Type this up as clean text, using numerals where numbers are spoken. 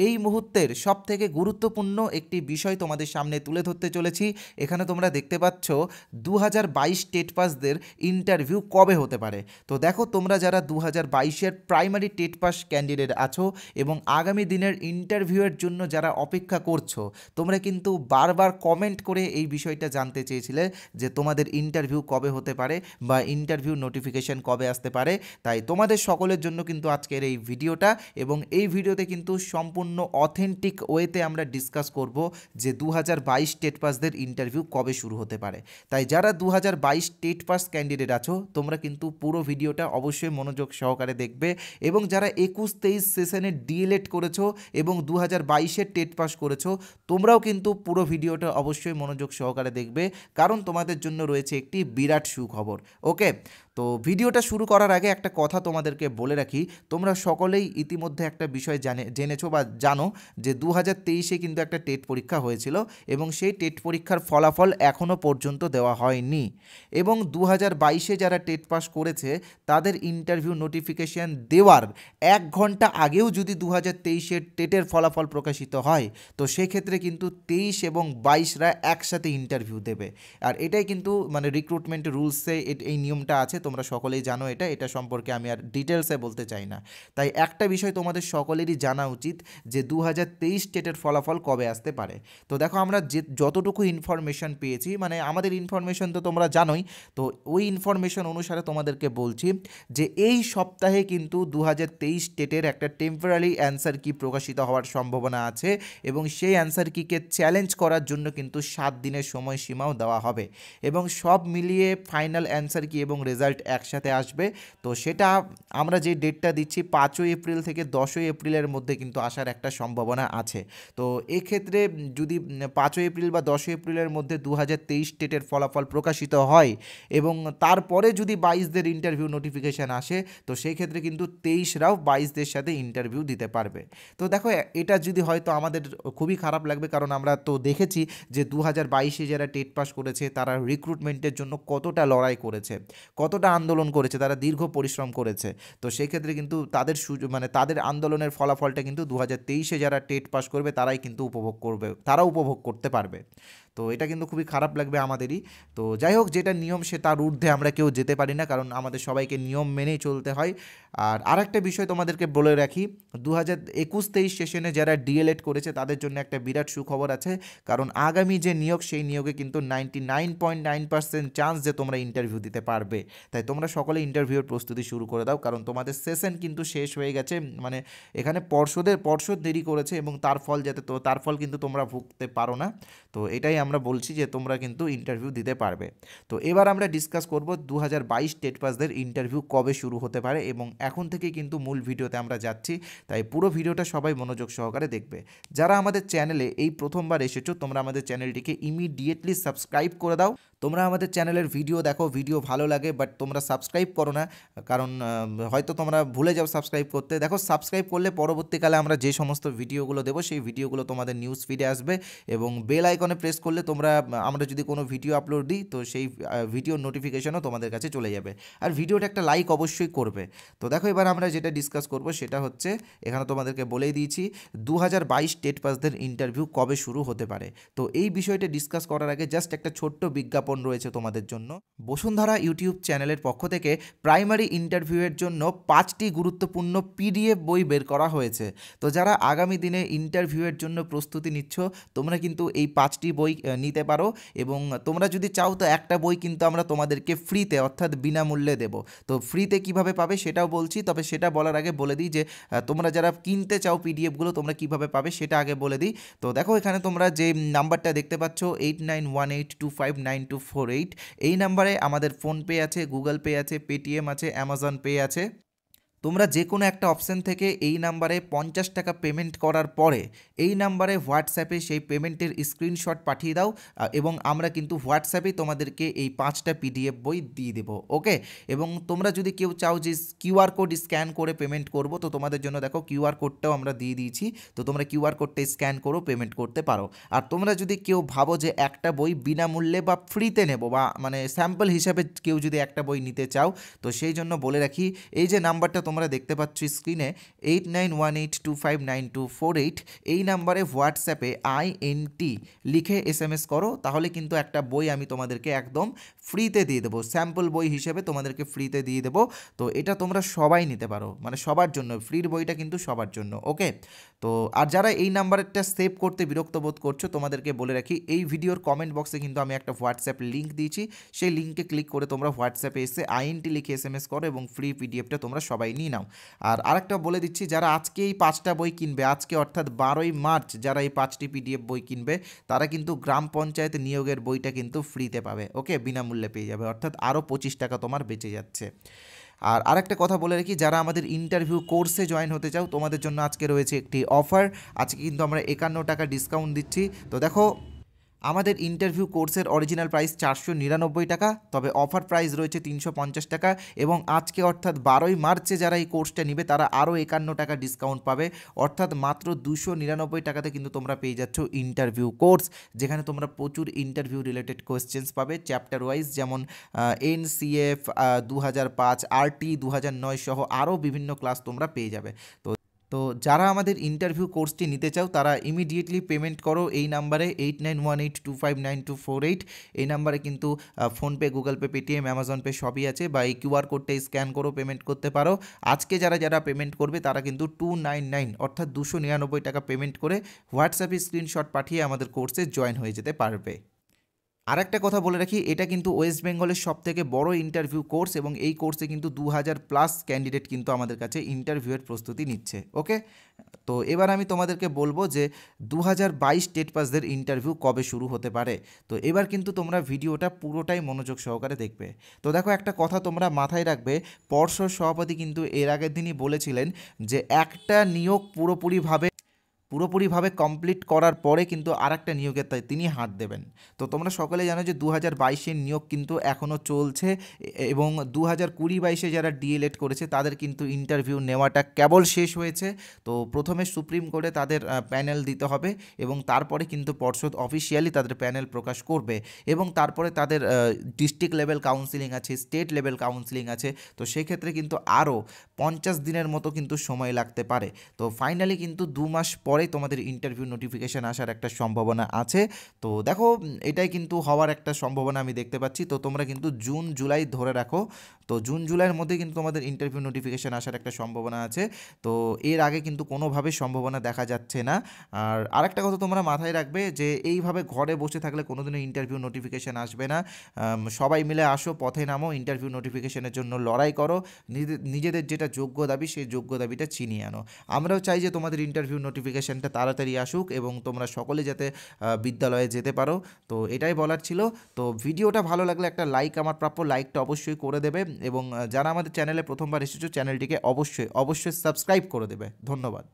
এই মুহূর্তের সবথেকে গুরুত্বপূর্ণ একটি বিষয় তোমাদের সামনে তুলে ধরতে চলেছি। এখানে তোমরা দেখতে পাচ্ছ 2022 টেট পাসদের ইন্টারভিউ কবে হতে পারে। তো দেখো, তোমরা যারা 2022-এর প্রাইমারি টেট পাস ক্যান্ডিডেট আছো এবং আগামী দিনের ইন্টারভিউয়ের জন্য যারা অপেক্ষা করছো, তোমরা কিন্তু বারবার কমেন্ট করে এই বিষয়টা জানতে চেয়েছিলে যে তোমাদের ইন্টারভিউ কবে হতে পারে বা ইন্টারভিউ নোটিফিকেশন কবে আসতে পারে। তাই তোমাদের সকলের জন্য কিন্তু আজকের এই ভিডিওটা, এবং এই ভিডিওতে কিন্তু সম্পূর্ণ অথেন্টিক ওয়েতে আমরা ডিসকাস করব যে 2022 টেট পাসদের ইন্টারভিউ কবে শুরু হতে পারে। তাই যারা 2022 টেট পাস ক্যান্ডিডেট আছো, তোমরা কিন্তু পুরো ভিডিওটা অবশ্যই মনোযোগ সহকারে দেখবে, এবং যারা 21-23 সেশনে ডিএলএড করেছো এবং 2022-এর টেট পাস করেছো, তোমরাও কিন্তু পুরো ভিডিওটা অবশ্যই মনোযোগ সহকারে দেখবে, কারণ তোমাদের জন্য রয়েছে একটি বিরাট সুখবর। ওকে, তো ভিডিওটা শুরু করার আগে একটা কথা তোমাদেরকে বলে রাখি। তোমরা সকলেই ইতিমধ্যে একটা বিষয় জেনেছো বা জানো যে 2023-এ কিন্তু একটা টেট পরীক্ষা হয়েছিল এবং সেই টেট পরীক্ষার ফলাফল এখনও পর্যন্ত দেওয়া হয়নি, এবং 2022-এ যারা টেট পাস করেছে তাদের ইন্টারভিউ নোটিফিকেশান দেওয়ার 1 ঘন্টা আগেও যদি 2023-এর টেটের ফলাফল প্রকাশিত হয়, তো সেক্ষেত্রে কিন্তু 23 এবং 22রা একসাথে ইন্টারভিউ দেবে। আর এটাই কিন্তু মানে রিক্রুটমেন্ট রুলসে এই নিয়মটা আছে, তোমরা সকলেই জানো। এটা সম্পর্কে আমি আর ডিটেলসে বলতে চাই না। তাই একটা বিষয় তোমাদের সকলেরই জানা উচিত যে 2023 টেটের ফলাফল কবে আসতে পারে। তো দেখো, আমরা যতটুকু ইনফরমেশন পেয়েছি, মানে আমাদের ইনফরমেশন তো তোমরা জানোই, তো ওই ইনফরমেশন অনুসারে তোমাদেরকে বলছি যে এই সপ্তাহে কিন্তু 2023 টেটের একটা টেম্পোরারি অ্যান্সার কি প্রকাশিত হওয়ার সম্ভাবনা আছে, এবং সেই অ্যান্সার কিকে চ্যালেঞ্জ করার জন্য কিন্তু 7 দিনের সময়সীমাও দেওয়া হবে, এবং সব মিলিয়ে ফাইনাল অ্যান্সার কি এবং রেজাল্ট একসাথে আসবে। তো সেটা আমরা যে ডেটটা দিচ্ছি 5ই এপ্রিল থেকে 10ই এপ্রিলের মধ্যে কিন্তু আসার একটা সম্ভাবনা আছে। তো এক্ষেত্রে যদি 5ই এপ্রিল বা 10ই এপ্রিলের মধ্যে 2023 টেটের ফলাফল প্রকাশিত হয় এবং তারপরে যদি 22দের ইন্টারভিউ নোটিফিকেশান আসে, তো সেই ক্ষেত্রে কিন্তু 23রাও 22দের সাথে ইন্টারভিউ দিতে পারবে। তো দেখো, এটা যদি হয় তো আমাদের খুবই খারাপ লাগবে, কারণ আমরা তো দেখেছি যে 2022-এ যারা টেট পাস করেছে তারা রিক্রুটমেন্টের জন্য কতটা লড়াই করেছে, কতটা আন্দোলন করেছে, তারা দীর্ঘ পরিশ্রম করেছে। তো সেই ক্ষেত্রে কিন্তু তাদের তাদের আন্দোলনের ফলাফলটা কিন্তু 2023-এ যারা টেট পাস করবে তারাই কিন্তু উপভোগ করতে পারবে। তো এটা কিন্তু খুবই খারাপ লাগবে আমাদেরই। তো যাই হোক, যেটা নিয়ম সে তার ঊর্ধ্বে আমরা কেউ যেতে পারি না, কারণ আমাদের সবাইকে নিয়ম মেনেই চলতে হয়। আর আরেকটা বিষয় তোমাদেরকে বলে রাখি, 2021-23 সেশনে যারা ডিএলএড করেছে তাদের জন্য একটা বিরাট সুখবর আছে, কারণ আগামী যে নিয়োগ, সেই নিয়োগে কিন্তু 99.9% চান্স যে তোমরা ইন্টারভিউ দিতে পারবে। তাই তোমরা সকলে ইন্টারভিউর প্রস্তুতি শুরু করে দাও, কারণ তোমাদের সেশন কিন্তু শেষ হয়ে গেছে। মানে এখানে পর্ষদ দেরি করেছে, এবং তার ফল কিন্তু তোমরা ভুগতে পারো না। তো এটাই আমরা বলছি যে তোমরা কিন্তু ইন্টারভিউ দিতে পারবে। তো এবার আমরা ডিসকাস করব 2022 টেট পাসদের ইন্টারভিউ কবে শুরু হতে পারে, এবং এখন থেকেই কিন্তু মূল ভিডিওতে আমরা যাচ্ছি। তাই পুরো ভিডিওটা সবাই মনোযোগ সহকারে দেখবে। যারা আমাদের চ্যানেলে এই প্রথমবার এসেছো, তোমরা আমাদের চ্যানেলটিকে ইমিডিয়েটলি সাবস্ক্রাইব করে দাও। তোমরা আমাদের চ্যানেলের ভিডিও দেখো, ভিডিও ভালো লাগে, বাট তোমরা সাবস্ক্রাইব করো না, কারণ হয়তো তোমরা ভুলে যাও সাবস্ক্রাইব করতে। দেখো, সাবস্ক্রাইব করলে পরবর্তীকালে আমরা যে সমস্ত ভিডিওগুলো দেবো সেই ভিডিওগুলো তোমাদের নিউজ ফিডে আসবে, এবং বেল আইকনে প্রেস করলে আমরা যদি কোনো ভিডিও আপলোড দিই তো সেই ভিডিওর নোটিফিকেশনও তোমাদের কাছে চলে যাবে। আর ভিডিওটা একটা লাইক অবশ্যই করবে। তো দেখো, এবার আমরা যেটা ডিসকাস করব সেটা হচ্ছে, এখানে তোমাদেরকে বলেই দিয়েছি 2022 টেট পাসদের ইন্টারভিউ কবে শুরু হতে পারে। তো এই বিষয়টা ডিসকাস করার আগে জাস্ট একটা ছোট্ট বিজ্ঞাপন রয়েছে তোমাদের জন্য। বসুন্ধরা ইউটিউব চ্যানেলের পক্ষ থেকে প্রাইমারি ইন্টারভিউয়ের জন্য 5টি গুরুত্বপূর্ণ পিডিএফ বই বের করা হয়েছে। তো যারা আগামী দিনে ইন্টারভিউয়ের জন্য প্রস্তুতি নিচ্ছ, তোমরা কিন্তু এই 5টি বই নিতে পারো, এবং তোমরা যদি চাও তো একটা বই কিন্তু আমরা তোমাদেরকে ফ্রিতে, অর্থাৎ বিনামূল্যে দেব। তো ফ্রিতে কিভাবে পাবে সেটাও বলছি, তবে সেটা বলার আগে বলে দিই যে তোমরা যারা কিনতে চাও পিডিএফগুলো তোমরা কিভাবে পাবে সেটা আগে বলে দিই। তো দেখো, এখানে তোমরা যে নাম্বারটা দেখতে পাচ্ছ 8918259248, এই নাম্বারে আমাদের ফোনপে আছে, গুগল পে আছে, পেটিএম আছে, অ্যামাজন পে আছে। তোমরা যে কোনো একটা অপশান থেকে এই নাম্বারে 50 টাকা পেমেন্ট করার পরে এই নাম্বারে হোয়াটসঅ্যাপে সেই পেমেন্টের স্ক্রিনশট পাঠিয়ে দাও, এবং আমরা কিন্তু হোয়াটসঅ্যাপেই তোমাদেরকে এই 5টা পিডিএফ বই দিয়ে দেবো। ওকে, এবং তোমরা যদি কেউ চাও যে কিউআর কোড স্ক্যান করে পেমেন্ট করবো, তো তোমাদের জন্য দেখো কিউআর কোডটাও আমরা দিয়ে দিয়েছি। তো তোমরা কিউআর কোডটা স্ক্যান করো, পেমেন্ট করতে পারো। আর তোমরা যদি কেউ ভাবো যে একটা বই বিনামূল্যে বা ফ্রিতে নেবো, বা মানে স্যাম্পল হিসাবে কেউ যদি একটা বই নিতে চাও, তো সেই জন্য বলে রাখি, এই যে নাম্বারটা তোমরা দেখতে পাচ্ছ স্ক্রিনে 8918259248 এই নাম্বারে হোয়াটসঅ্যাপে INT লিখে SMS করো, তাহলে কিন্তু একটা বই আমি তোমাদেরকে একদম ফ্রিতে দিয়ে দেবো, স্যাম্পল বই হিসেবে তোমাদেরকে ফ্রিতে দিয়ে দেবো। তো এটা তোমরা সবাই নিতে পারো, মানে সবার জন্য ফ্রির বইটা কিন্তু সবার জন্য। ওকে, তো আর যারা এই নাম্বারটা সেভ করতে বিরক্ত বোধ করছো, তোমাদেরকে বলে রাখি এই ভিডিওর কমেন্ট বক্সে কিন্তু আমি একটা হোয়াটসঅ্যাপ লিঙ্ক দিয়েছি, সেই লিঙ্কে ক্লিক করে তোমরা হোয়াটসঅ্যাপে এসে INT লিখে SMS করো এবং ফ্রি PDFটা তোমরা সবাই নিয়ে নাও। আর আরেকটা বলে দিচ্ছি, যারা আজকে এই 5টা বই কিনবে, আজকে অর্থাৎ 12ই মার্চ যারা এই 5টি PDF বই কিনবে, তারা কিন্তু গ্রাম পঞ্চায়েত নিয়োগের বইটা কিন্তু ফ্রিতে পাবে। ওকে, বিনামূল্যে পেয়ে যাবে, অর্থাৎ আরও 25 টাকা তোমার বেঁচে যাচ্ছে। আর আরেকটা কথা বলে রাখি, যারা আমাদের ইন্টারভিউ কোর্সে জয়েন হতে চাও, তোমাদের জন্য আজকে রয়েছে একটি অফার। আজকে কিন্তু আমরা 51 টাকা ডিসকাউন্ট দিচ্ছি। তো দেখো, আমাদের ইন্টারভিউ কোর্সের অরিজিনাল প্রাইস 499 টাকা, তবে অফার প্রাইস রয়েছে 350 টাকা, এবং আজকে অর্থাৎ 12ই মার্চে যারা এই কোর্সটা নেবে তারা আরও 51 টাকা ডিসকাউন্ট পাবে, অর্থাৎ মাত্র 299 টাকাতে কিন্তু তোমরা পেয়ে যাচ্ছ ইন্টারভিউ কোর্স, যেখানে তোমরা প্রচুর ইন্টারভিউ রিলেটেড কোয়েশ্চেন্স পাবে চ্যাপ্টার ওয়াইজ, যেমন NCF 2005, RT 2009 সহ আরও বিভিন্ন ক্লাস তোমরা পেয়ে যাবে। তো যারা আমাদের ইন্টারভিউ কোর্সটি নিতে চাও তারা ইমিডিয়েটলি পেমেন্ট করো এই নাম্বারে 8918259248। এই নাম্বারে কিন্তু PhonePe, Google pay, Paytm, Amazon pay সবই আছে, বা এই QR কোডটা স্ক্যান করো পেমেন্ট করতে পারো। আজকে যারা যারা পেমেন্ট করবে তারা কিন্তু 299 অর্থাৎ 299 টাকা পেমেন্ট করে হোয়াটসঅ্যাপে স্ক্রিনশট পাঠিয়ে আমাদের কোর্সে জয়েন হয়ে যেতে পারবে। আর একটা কথা বলে রাখি, এটা কিন্তু ওয়েস্ট বেঙ্গলের সবথেকে বড় ইন্টারভিউ কোর্স, এবং এই কোর্সে কিন্তু 2000+ ক্যান্ডিডেট কিন্তু আমাদের কাছে ইন্টারভিউয়ের প্রস্তুতি নিচ্ছে। ওকে, তো এবার আমি তোমাদেরকে বলবো যে 2022 টেট পাসদের ইন্টারভিউ কবে শুরু হতে পারে। তো এবার কিন্তু তোমরা ভিডিওটা পুরোটাই মনোযোগ সহকারে দেখবে। তো দেখো, একটা কথা তোমরা মাথায় রাখবে, পর্ষদ সভাপতি কিন্তু এর আগের দিনই বলেছিলেন যে একটা নিয়োগ পুরোপুরিভাবে কমপ্লিট করার পরে কিন্তু আরেকটা নিয়োগের তাই তিনি হাত দেবেন। তো তোমরা সকলে জানো যে 2022-এর নিয়োগ কিন্তু এখনও চলছে, এবং 2020-22-এ যারা DLED করেছে তাদের কিন্তু ইন্টারভিউ নেওয়াটা কেবল শেষ হয়েছে। তো প্রথমে সুপ্রিম কোর্টে তাদের প্যানেল দিতে হবে, এবং তারপরে কিন্তু পর্ষদ অফিসিয়ালি তাদের প্যানেল প্রকাশ করবে, এবং তারপরে তাদের ডিস্ট্রিক্ট লেভেল কাউন্সিলিং আছে, স্টেট লেভেল কাউন্সিলিং আছে। তো সেক্ষেত্রে কিন্তু আরও 50 দিনের মতো কিন্তু সময় লাগতে পারে। তো ফাইনালি কিন্তু 2 মাস পরেই তোমাদের ইন্টারভিউ নোটিফিকেশান আসার একটা সম্ভাবনা আছে। তো দেখো, এটাই কিন্তু হওয়ার একটা সম্ভাবনা আমি দেখতে পাচ্ছি। তো তোমরা কিন্তু জুন জুলাই ধরে রাখো, তো জুন জুলাইয়ের মধ্যে কিন্তু তোমাদের ইন্টারভিউ নোটিফিকেশান আসার একটা সম্ভাবনা আছে। তো এর আগে কিন্তু কোনোভাবে সম্ভাবনা দেখা যাচ্ছে না। আর আরেকটা কথা তোমরা মাথায় রাখবে যে এইভাবে ঘরে বসে থাকলে কোনোদিনও ইন্টারভিউ নোটিফিকেশান আসবে না। সবাই মিলে আসো, পথে নামো, ইন্টারভিউ নোটিফিকেশানের জন্য লড়াই করো, নিজেদের যেটা যোগ্য দাবি সেই যোগ্য দাবিটা ছিনিয়ে আনো। আমরাও চাই যে তোমাদের ইন্টারভিউ নোটিফিকেশানটা তাড়াতাড়ি আসুক এবং তোমরা সকলে যাতে বিদ্যালয়ে যেতে পারো। তো এটাই বলার ছিল। তো ভিডিওটা ভালো লাগলে একটা লাইক, আমার প্রাপ্য লাইকটা অবশ্যই করে দেবে, এবং যারা আমাদের চ্যানেলে প্রথমবার এসেছো চ্যানেলটিকে অবশ্যই সাবস্ক্রাইব করে দেবে। ধন্যবাদ।